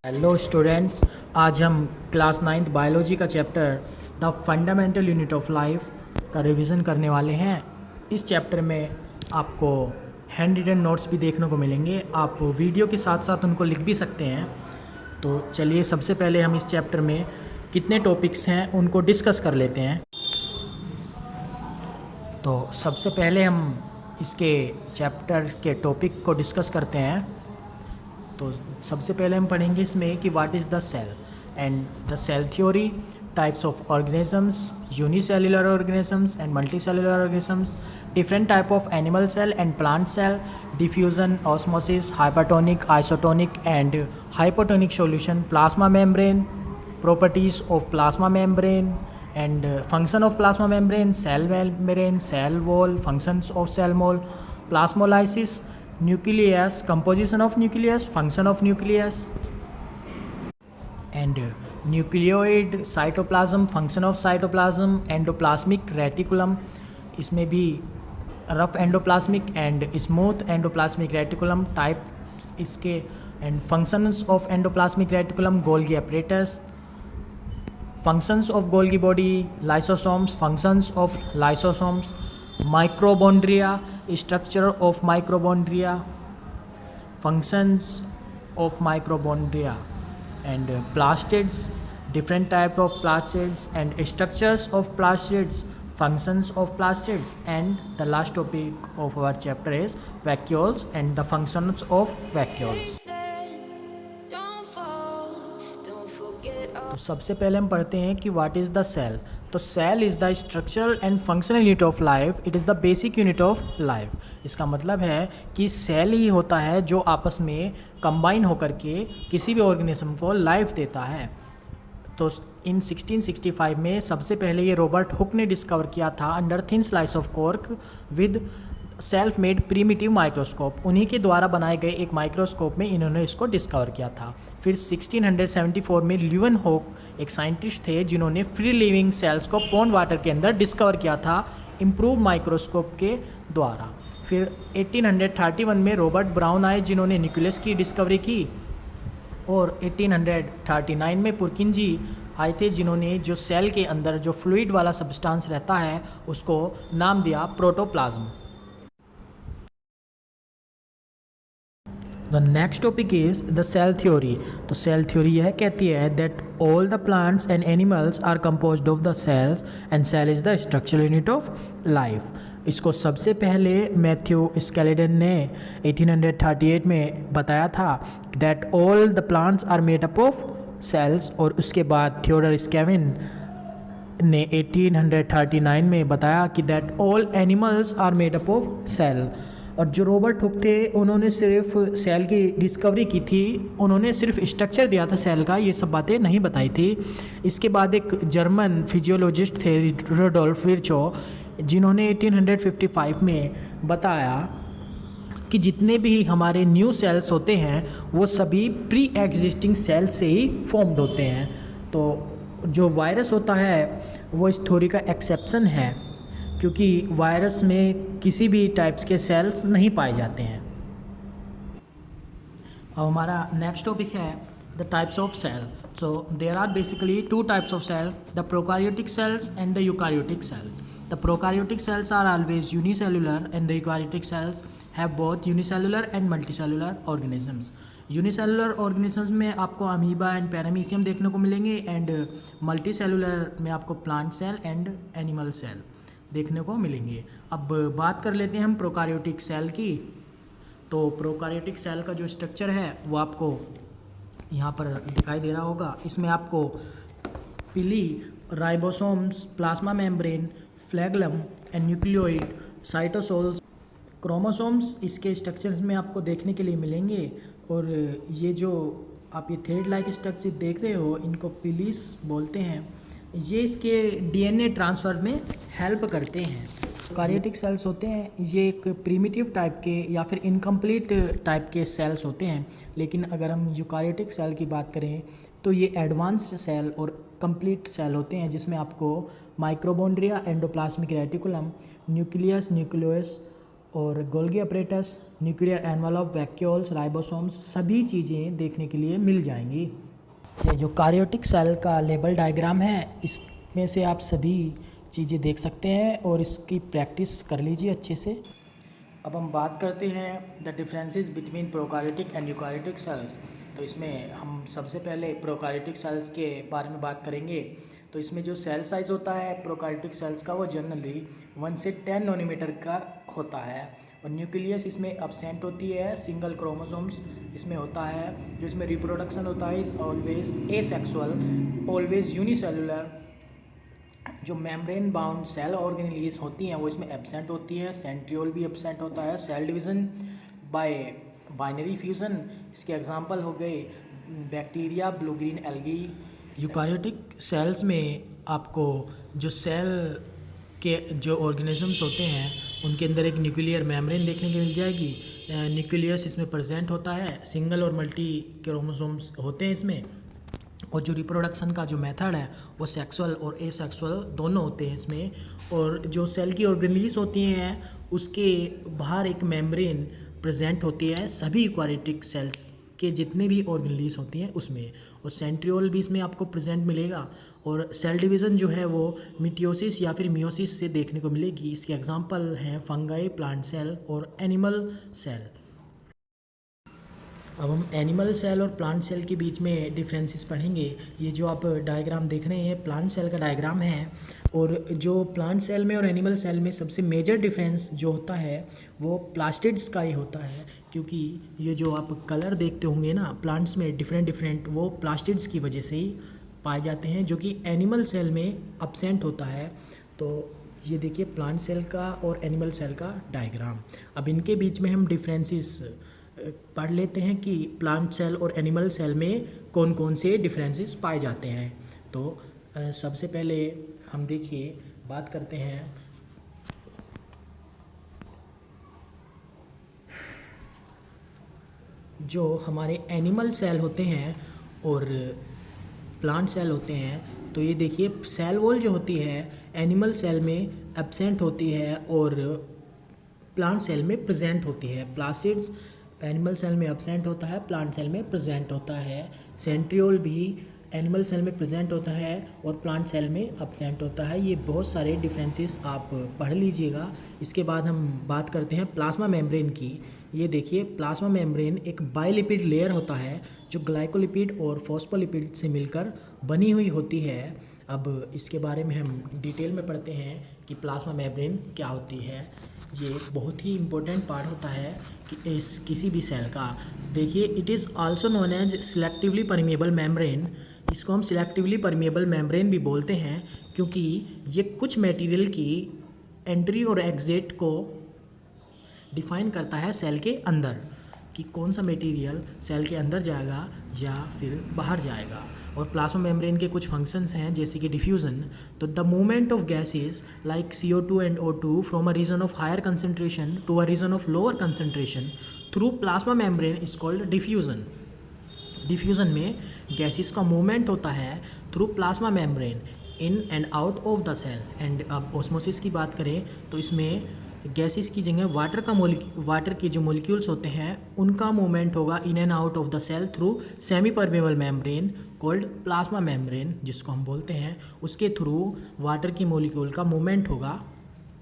Hello students, आज हम class 9th biology का chapter the fundamental unit of life का रिवीजन करने वाले हैं। इस चैप्टर में आपको हैंड रिटन नोट्स भी देखने को मिलेंगे। आप वीडियो के साथ साथ उनको लिख भी सकते हैं। तो चलिए सबसे पहले हम इस चैप्टर में कितने टॉपिक्स हैं उनको डिस्कस कर लेते हैं। तो सबसे पहले हम इसके चैप्टर के टॉपिक को डिस्कस करते हैं। तो सबसे पहले हम पढ़ेंगे इसमें कि what is the cell and the cell theory, types of organisms, unicellular organisms and multicellular organisms, different type of animal cell and plant cell, diffusion, osmosis, hypertonic, isotonic and hypotonic solution, plasma membrane, properties of plasma membrane and function of plasma membrane, cell membrane, cell wall, functions of cell wall, plasmolysis, nucleus, composition of nucleus, function of nucleus and nucleoid, cytoplasm, function of cytoplasm, endoplasmic reticulum, इसमें भी rough endoplasmic and smooth endoplasmic reticulum types इसके and functions of endoplasmic reticulum, Golgi apparatus, functions of Golgi body, lysosomes, functions of lysosomes, microchondria, structure of microchondria, functions of microchondria and plastids, different type of plastids and structures of plastids, functions of plastids, and the last topic of our chapter is vacuoles and the functions of vacuoles. तो सबसे पहले हम पढ़ते हैं कि what is the cell. तो cell is the structural and functional unit of life, it is the basic unit of life. इसका मतलब है कि सेल ही होता है जो आपस में कंबाइन होकर के किसी भी ऑर्गेनिज्म को लाइफ देता है। तो इन 1665 में सबसे पहले ये रॉबर्ट हुक ने डिस्कवर किया था under thin slice of cork with self made primitive microscope. उन्हीं के द्वारा बनाए गए एक माइक्रोस्कोप में इन्होंने इसको डिस्कवर किया था। फिर 1674 में ल्यूवन हॉक एक साइंटिस्ट थे जिन्होंने फ्री लिविंग सेल्स को पॉन्ड वाटर के अंदर डिस्कवर किया था इम्प्रूव माइक्रोस्कोप के द्वारा। फिर 1831 में रॉबर्ट ब्राउन आए जिन्होंने न्यूक्लियस की डिस्कवरी की, और 1839 में पुरकिंजी आए थे जिन्होंने जो सेल के अंदर जो फ्लूइड वाला सब्सटेंस रहता है उसको नाम दिया protoplasm. The next topic is the cell theory. तो सेल थ्योरी यह कहती है that all the plants and animals are composed of the cells and cell is the structural unit of life. इसको सबसे पहले मैथ्यू स्केलेटन ने 1838 में बताया था that all the plants are made up of cells, और उसके बाद थियोडर स्केविन ने 1839 में बताया कि that all animals are made up of cell. और जो रॉबर्ट हुक थे उन्होंने सिर्फ सेल की डिस्कवरी की थी, उन्होंने सिर्फ स्ट्रक्चर दिया था सेल का, ये सब बातें नहीं बताई थी। इसके बाद एक जर्मन फिजियोलॉजिस्ट थे रुडोल्फ विर्चो, जिन्होंने 1855 में बताया कि जितने भी हमारे न्यू सेल्स होते हैं वो सभी प्री एग्जिस्टिंग सेल से ही फॉर्म्ड होते हैं। तो जो वायरस होता है वो इस थ्योरी का एक्सेप्शन है, क्योंकि वायरस में किसी भी टाइप्स के सेल्स नहीं पाए जाते हैं। अब हमारा नेक्स्ट टॉपिक है the types of cell. So there are basically two types of cell, the prokaryotic cells and the eukaryotic cells. The prokaryotic cells are always unicellular and the eukaryotic cells have both unicellular and multicellular organisms. Unicellular organisms में आपको amoeba and paramecium देखने को मिलेंगे, and multicellular में आपको plant cell and animal cell देखने को मिलेंगे। अब बात कर लेते हैं हम प्रोकैरियोटिक सेल की। तो प्रोकैरियोटिक सेल का जो स्ट्रक्चर है वो आपको यहाँ पर दिखाई दे रहा होगा। इसमें आपको pili, ribosomes, plasma membrane, flagellum and nucleoid, cytosols, chromosomes इसके स्ट्रक्चर्स में आपको देखने के लिए मिलेंगे। और ये जो आप ये थ्रेड लाइक स्ट्रक्चर देख रहे हो इनको पिलीस बोलते हैं। ये इसके डीएनए ट्रांसफ़र में हेल्प करते हैं। यूकैरियोटिक सेल्स होते हैं, ये एक प्रीमिटिव टाइप के या फिर इनकम्प्लीट टाइप के सेल्स होते हैं। लेकिन अगर हम यूकैरियोटिक सेल की बात करें तो ये एडवांस्ड सेल और कंप्लीट सेल होते हैं, जिसमें आपको माइक्रोबोन्ड्रिया, एंडोप्लाज्मिक रेटिकुलम, न्यूक्लियस, न्यूक्लियस और Golgi apparatus, nuclear envelope, vacuoles, ribosomes, सभी चीज़ें देखने के लिए मिल जाएंगी। ये जो कार्योटिक सेल का लेबल डायग्राम है, इसमें से आप सभी चीज़ें देख सकते हैं और इसकी प्रैक्टिस कर लीजिए अच्छे से। अब हम बात करते हैं the differences between prokaryotic and eukaryotic cells. तो इसमें हम सबसे पहले प्रोकार्योटिक सेल्स के बारे में बात करेंगे। तो इसमें जो सेल साइज़ होता है प्रोकार्योटिक सेल्स का, वो जनरली 1 से 10 नैनोमीटर का होता है। और न्यूक्लियस इसमें अब्सेंट होती है, सिंगल क्रोमोसोम्स इसमें होता है। जो इसमें रिप्रोडक्शन होता है is always asexual, always unicellular. जो मेम्ब्रेन बाउंड सेल ऑर्गेनेलीज होती हैं वो इसमें एब्सेंट होती है। सेंट्रियोल भी एब्सेंट होता है। Cell division by binary fusion, इसके एग्जांपल हो गए bacteria, blue green algae. Eukaryotic cells में आपको जो सेल के जो ऑर्गेनिजम्स होते हैं उनके अंदर एक न्यूक्लियर मेम्ब्रेन देखने को मिल जाएगी। न्यूक्लियस इसमें प्रेजेंट होता है, सिंगल और मल्टी क्रोमोसोम्स होते हैं इसमें। और जो रिप्रोडक्शन का जो मेथड है वो सेक्सुअल और एसेक्सुअल दोनों होते हैं इसमें। और जो सेल की ऑर्गेनेलीज होती हैं उसके बाहर एक मेम्ब्रेन प्रेजेंट होती है सभी यूकार्योटिक सेल्स के जितने भी ऑर्गेनेलीज होती हैं उसमें। और सेंट्रियोल भी इसमें आपको प्रेजेंट मिलेगा। और सेल डिवीज़न जो है वो मिटोसिस या फिर मियोसिस से देखने को मिलेगी। इसके एग्जांपल हैं फंगाई, प्लांट सेल और एनिमल सेल। अब हम एनिमल सेल और प्लांट सेल के बीच में डिफरेंसेस पढ़ेंगे। ये जो आप डायग्राम देख रहे हैं प्लांट सेल का डायग्राम है। और जो प्लांट सेल में और एनिमल सेल में सबसे मेजर डिफरेंस जो होता है वो प्लास्टिड्स का ही होता है। क्योंकि ये जो आप कलर देखते होंगे ना प्लांट्स में डिफरेंट वो प्लास्टिड्स की वजह से ही पाए जाते हैं, जो कि एनिमल सेल में अब्सेंट होता है। तो ये देखिए प्लांट सेल का और एनिमल सेल का डायग्राम। अब इनके बीच में हम डिफरेंसेस पढ़ लेते हैं कि प्लांट सेल और एनिमल सेल में कौन कौन से डिफरेंसेस पाए जाते हैं। तो सबसे पहले हम देखिए बात करते हैं जो हमारे एनिमल सेल होते हैं और प्लांट सेल होते हैं। तो ये देखिए सेल वॉल जो होती है एनिमल सेल में एब्सेंट होती है और प्लांट सेल में प्रेजेंट होती है। प्लास्टिड्स एनिमल सेल में एब्सेंट होता है, प्लांट सेल में प्रेजेंट होता है। सेंट्रियोल भी एनिमल सेल में प्रेजेंट होता है और प्लांट सेल में एब्सेंट होता है। ये बहुत सारे डिफरेंसेस आप पढ़ लीजिएगा। इसके बाद हम बात करते हैं प्लाज्मा मेम्ब्रेन की। ये देखिए प्लाज्मा मेम्ब्रेन एक बाइलिपिड लेयर होता है जो ग्लाइकोलिपिड और फॉस्फोलिपिड से मिलकर बनी हुई होती है। अब इसके बारे में हम डिटेल में पढ़ते हैं कि प्लाज्मा मेम्ब्रेन क्या होती है। ये बहुत ही इम्पोर्टेंट पार्ट होता है कि इस किसी भी सेल का। देखिए it is also known as selectively permeable membrane. इसको हम सिलेक्टिवली परमिएबल मेम्ब्रेन भी बोलते हैं क्योंकि ये कुछ मटेरियल की एंट्री और एग्जिट को डिफाइन करता है सेल के अंदर कि कौन सा मटेरियल सेल के अंदर जाएगा या फिर बाहर जाएगा। और प्लाज्मा मेम्ब्रेन के कुछ फंक्शंस हैं जैसे कि डिफ्यूज़न। तो the movement of gases like CO2 and O2 from a region of higher concentration to a region of lower concentration through plasma membrane is called diffusion. Diffusion में gases का movement होता है through plasma membrane in and out of the cell. And अब osmosis की बात करें तो इसमें गैसेस की जगह वाटर के जो मॉलिक्यूल्स होते हैं उनका मूवमेंट होगा in and out of the cell through semi permeable membrane called plasma membrane जिसको हम बोलते हैं। उसके थ्रू वाटर की मॉलिक्यूल का मूवमेंट होगा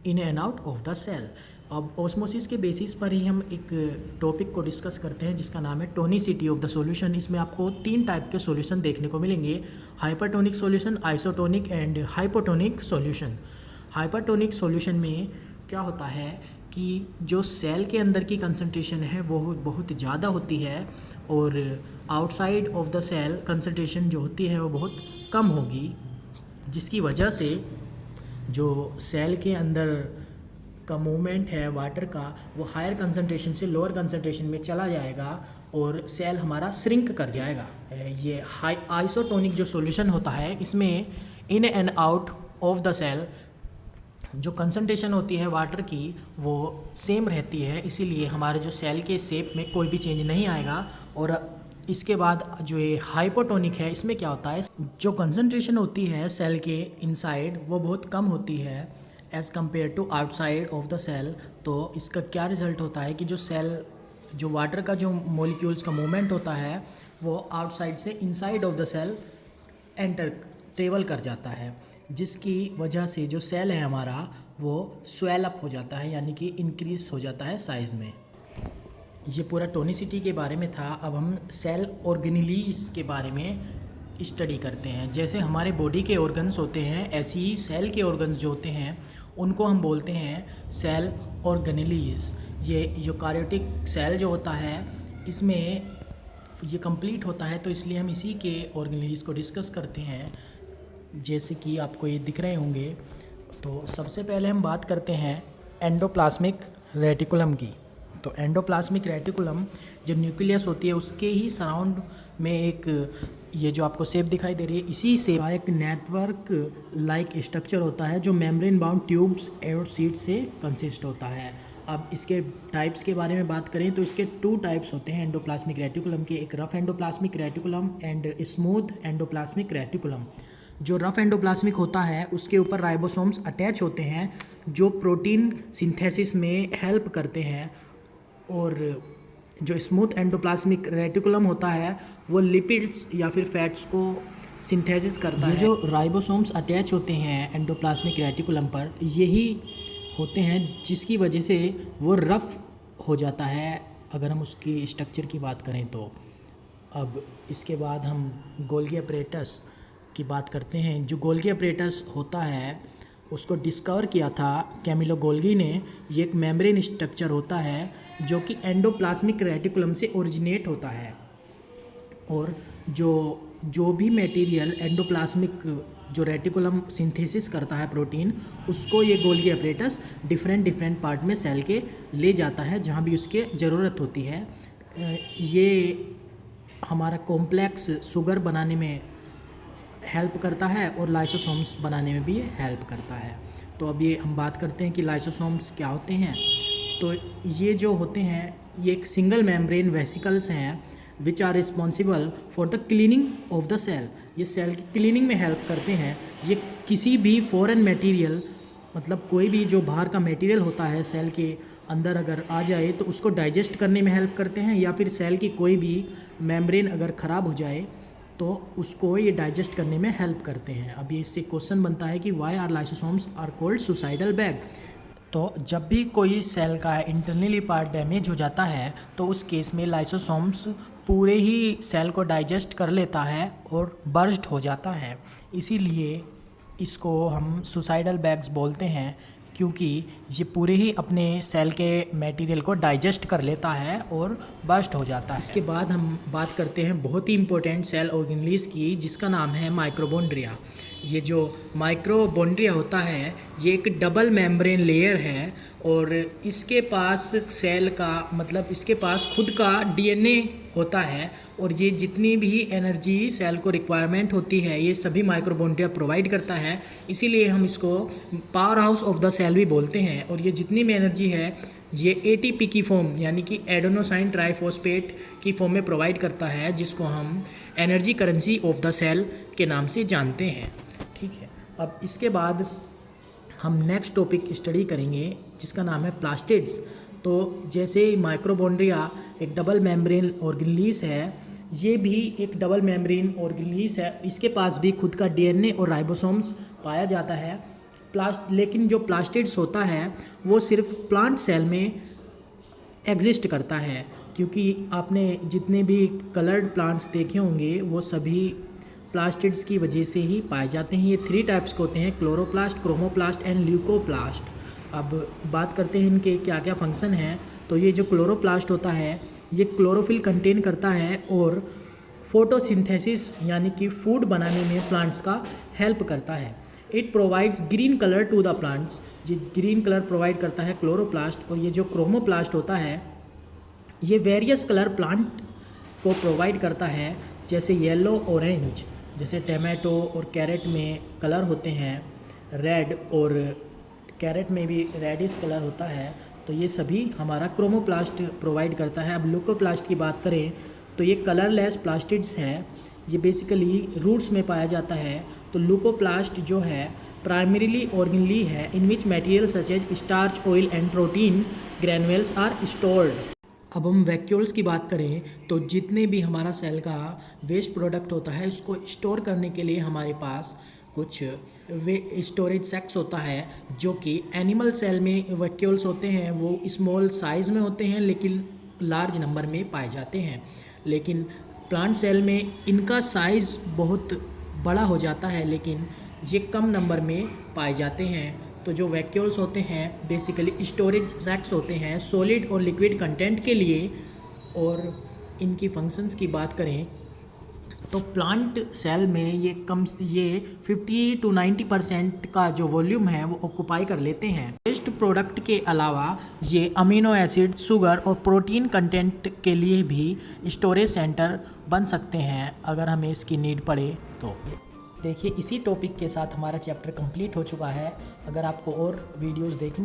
in and out of the cell. अब ऑस्मोसिस के बेसिस पर ही हम एक टॉपिक को डिस्कस करते हैं जिसका नाम है टोनिसिटी ऑफ द सॉल्यूशन। इसमें आपको 3 टाइप के सॉल्यूशन देखने को मिलेंगे, hypertonic solution, isotonic and hypotonic solution. Hypertonic solution में क्या होता है कि जो सेल के अंदर की कंसंट्रेशन है वो बहुत ज़्यादा होती है और outside of the cell concentration जो होती है वो बहुत कम होगी, जिसकी वजह से जो सेल के अंदर का मूवमेंट है वाटर का वो हायर कंसंट्रेशन से लोअर कंसंट्रेशन में चला जाएगा और सेल हमारा श्रिंक कर जाएगा। ये आइसोटोनिक जो सॉल्यूशन होता है इसमें in and out of the cell जो कंसंट्रेशन होती है वाटर की वो सेम रहती है, इसीलिए हमारे जो सेल के शेप में कोई भी चेंज नहीं आएगा। और इसके बाद जो ये हाइपोटोनिक है इसमें क्या होता है, जो कंसंट्रेशन होती है सेल के इनसाइड वो बहुत कम होती है as compared to outside of the cell. तो इसका क्या रिज़ल्ट होता है कि जो सेल, जो वाटर का जो मॉलिक्यूल्स का मूवमेंट होता है वो आउटसाइड से inside of the cell enter travel कर जाता है, जिसकी वजह से जो सेल है हमारा वो स्वेल अप हो जाता है, यानी कि इंक्रीज हो जाता है साइज़ में। ये पूरा टोनिसिटी के बारे में था। अब हम सेल ऑर्गेनेलीज के बारे में स्टडी करते हैं। जैसे हमारे बॉडी के ऑर्गन्स होते हैं, ऐसे ही सेल के ऑर्गन्स जो होते हैं उनको हम बोलते हैं सेल ऑर्गेनेलीज। ये यूकारियोटिक सेल जो होता है इसमें ये कंप्लीट होता है, तो इसलिए हम इसी के ऑर्गेनेलीज को डिस्कस करते हैं, जैसे कि आपको ये दिख रहे होंगे। तो सबसे पहले हम बात करते हैं एंडोप्लाज्मिक रेटिकुलम की। तो एंडोप्लाज्मिक रेटिकुलम जो न्यूक्लियस होती है उसके ही सराउंड में एक ये जो आपको शेप दिखाई दे रही है, इसी से एक नेटवर्क लाइक स्ट्रक्चर होता है जो मेम्ब्रेन बाउंड ट्यूब्स और सीट से कंसिस्ट होता है। अब इसके टाइप्स के बारे में बात करें तो इसके 2 टाइप्स होते हैं एंडोप्लाज्मिक रेटिकुलम के, एक rough endoplasmic reticulum and smooth endoplasmic reticulum. जो रफ एंडोप्लाज्मिक होता है उसके ऊपर राइबोसोम्स अटैच होते हैं जो प्रोटीन सिंथेसिस में हेल्प करते हैं, और जो स्मूथ एंडोप्लाज्मिक रेटिकुलम होता है वो लिपिड्स या फिर फैट्स को सिंथेसिस करता है। जो राइबोसोम्स अटैच होते हैं एंडोप्लाज्मिक रेटिकुलम पर, यही होते हैं जिसकी वजह से वो रफ़ हो जाता है, अगर हम उसकी स्ट्रक्चर की बात करें तो। अब इसके बाद हम गोल्गी अपरेटस की बात करते हैं। जो गोल्गी अपरेटस होता है उसको डिस्कवर किया था कैमिलो गोल्गी ने। ये एक मेम्ब्रेन स्ट्रक्चर होता है जो कि एंडोप्लाज्मिक रेटिकुलम से ओरिजिनेट होता है, और जो भी मटेरियल एंडोप्लाज्मिक जो रेटिकुलम सिंथेसिस करता है प्रोटीन, उसको ये गोल्गी अपरेटस डिफरेंट पार्ट में सेल के ले जाता है जहाँ भी उसके ज़रूरत होती है। ये हमारा कॉम्प्लेक्स शुगर बनाने में हेल्प करता है और लाइसोसोम्स बनाने में भी ये हेल्प करता है। तो अब ये हम बात करते हैं कि लाइसोसोम्स क्या होते हैं। तो ये जो होते हैं ये एक सिंगल मेम्ब्रेन वेसिकल्स हैं which are responsible for the cleaning of the cell. ये सेल की क्लीनिंग में हेल्प करते हैं। ये किसी भी फॉरेन मटेरियल, मतलब कोई भी जो बाहर का मटेरियल होता है सेल के अंदर अगर आ जाए तो उसको डाइजेस्ट करने में हेल्प करते हैं, या फिर सेल की कोई भी मेम्ब्रेन अगर ख़राब हो जाए तो उसको ये डाइजेस्ट करने में हेल्प करते हैं। अब ये इससे क्वेश्चन बनता है कि why are lysosomes are called suicidal bag. तो जब भी कोई सेल का इंटरनली पार्ट डैमेज हो जाता है तो उस केस में लाइसोसोम्स पूरे ही सेल को डाइजेस्ट कर लेता है और बर्स्ट हो जाता है। इसीलिए इसको हम सुसाइडल बैग्स बोलते हैं, क्योंकि ये पूरे ही अपने सेल के मटेरियल को डाइजेस्ट कर लेता है और बर्स्ट हो जाता है। इसके बाद हम बात करते हैं बहुत ही इंपॉर्टेंट सेल ऑर्गेनेलीज की, जिसका नाम है माइक्रोबोन्ड्रिया। ये जो माइक्रोबोन्ड्रिया होता है ये एक डबल मेम्ब्रेन लेयर है, और इसके पास सेल का मतलब इसके पास खुद का डीएनए होता है, और ये जितनी भी एनर्जी सेल को रिक्वायरमेंट होती है ये सभी माइक्रोबोन्ड्रिया प्रोवाइड करता है। इसीलिए हम इसको power house of the cell भी बोलते हैं। और ये जितनी भी एनर्जी है ये एटीपी की फॉर्म यानी कि एडेनोसाइन ट्राइफॉस्फेट की फॉर्म में प्रोवाइड करता है, जिसको हम energy currency of the cell के नाम से जानते हैं। ठीक है, अब इसके बाद हम नेक्स्ट टॉपिक स्टडी करेंगे जिसका नाम है प्लास्टिड्स। तो जैसे माइक्रोबोन्ड्रिया एक डबल मेम्ब्रेन ऑर्गेनेलीज है, ये भी एक डबल मेम्ब्रेन ऑर्गेनेलीज है। इसके पास भी खुद का डीएनए और राइबोसोम्स पाया जाता है। लेकिन जो प्लास्टिड्स होता है वो सिर्फ प्लांट सेल में एग्जिस्ट करता है, क्योंकि आपने जितने भी कलर्ड प्लांट्स देखे होंगे वो सभी प्लास्टिड्स की वजह से ही पाए जाते हैं। ये 3 टाइप्स के होते हैं, क्लोरोप्लास्ट, क्रोमोप्लास्ट एंड ल्यूकोप्लास्ट। अब बात करते हैं इनके क्या क्या फंक्शन हैं। तो ये जो क्लोरोप्लास्ट होता है ये क्लोरोफिल कंटेन करता है और फोटोसिंथेसिस यानी कि फूड बनाने में प्लांट्स का हेल्प करता है। It provides green colour to the plants. ये ग्रीन कलर प्रोवाइड करता है क्लोरोप्लास्ट। और ये जो क्रोमोप्लास्ट होता है ये वेरियस कलर प्लांट को प्रोवाइड करता है, जैसे येलो, ऑरेंज, जैसे टमाटो और कैरेट में कलर होते हैं रेड, और कैरेट में भी रेडिश कलर होता है। तो ये सभी हमारा क्रोमोप्लास्ट प्रोवाइड करता है। अब ल्यूकोप्लास्ट की बात करें तो ये कलरलेस प्लास्टिड्स है, ये बेसिकली रूट्स में पाया जाता है। तो ल्यूकोप्लास्ट जो है primarily organelle है in which materials such as starch, oil and protein granules are stored। अब हम वैक्यूल्स की बात करें तो जितने भी हमारा सेल का वेस्ट प्रोडक्ट होता है उसको स्टोर करने के लिए हमारे पास कुछ स्टोरेज सैक्स होता है, जो कि एनिमल सेल में वैक्यूल्स होते हैं वो स्मॉल साइज़ में होते हैं लेकिन लार्ज नंबर में पाए जाते हैं। लेकिन प्लांट सेल में इनका साइज़ बहुत बड़ा हो जाता है लेकिन ये कम नंबर में पाए जाते हैं। तो जो वैक्यूल्स होते हैं बेसिकली स्टोरेज सैक्स होते हैं सॉलिड और लिक्विड कंटेंट के लिए। और इनकी फंक्शंस की बात करें तो प्लांट सेल में ये 50 to 90% का जो वॉल्यूम है वो ऑक्यूपाई कर लेते हैं। वेस्ट प्रोडक्ट के अलावा ये अमीनो एसिड, शुगर और प्रोटीन कंटेंट के लिए भी स्टोरेज सेंटर बन सकते हैं अगर हमें इसकी नीड पड़े तो। देखिए इसी टॉपिक के साथ हमारा चैप्टर कंप्लीट हो चुका है। अगर आपको और वीडियोज़ देखनी